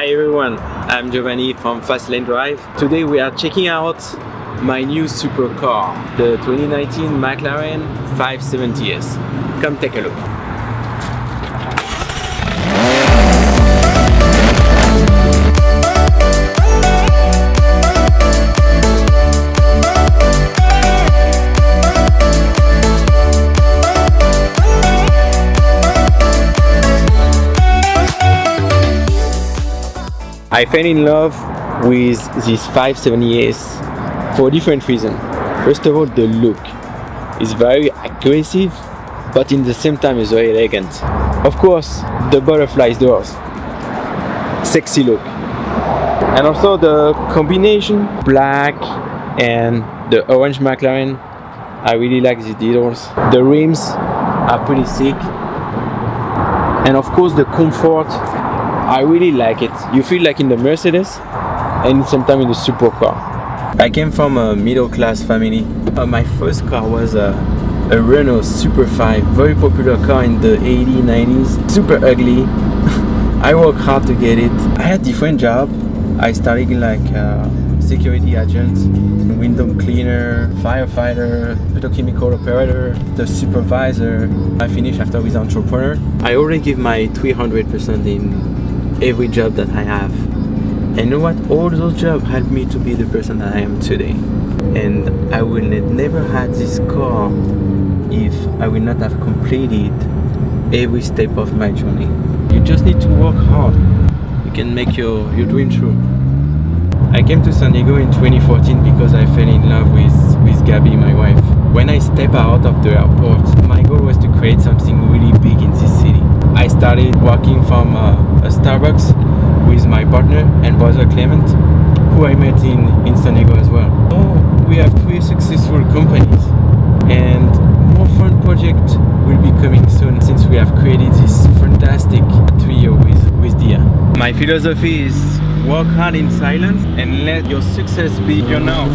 Hi everyone, I'm Giovanni from Fast Lane Drive. Today we are checking out my new supercar, the 2019 McLaren 570s. Come take a look. I fell in love with this 570s for different reasons. First of all, the look is very aggressive, but in the same time is very elegant. Of course, the butterfly doors, sexy look. And also the combination black and the orange McLaren, I really like the details. The rims are pretty sick. And of course the comfort, I really like it. You feel like in the Mercedes and sometimes in the supercar. I came from a middle-class family. My first car was a Renault Super 5, very popular car in the 80s, 90s. Super ugly. I worked hard to get it. I had different jobs. I started like security agent, window cleaner, firefighter, petrochemical operator, the supervisor. I finished after with entrepreneur. I already give my 300% in every job that I have, and you know what, all those jobs helped me to be the person that I am today, and I will never had this car if I will not have completed every step of my journey. You just need to work hard. You can make your dream true. I came to San Diego in 2014 because I fell in love with Gabby, my wife. When I stepped out of the airport, my goal was to create something really big in this city. I started working from a Starbucks with my partner and brother Clement, who I met in San Diego as well. Oh, we have 3 successful companies, and more fun projects will be coming soon since we have created this fantastic trio with Dia. My philosophy is work hard in silence and let your success be your now.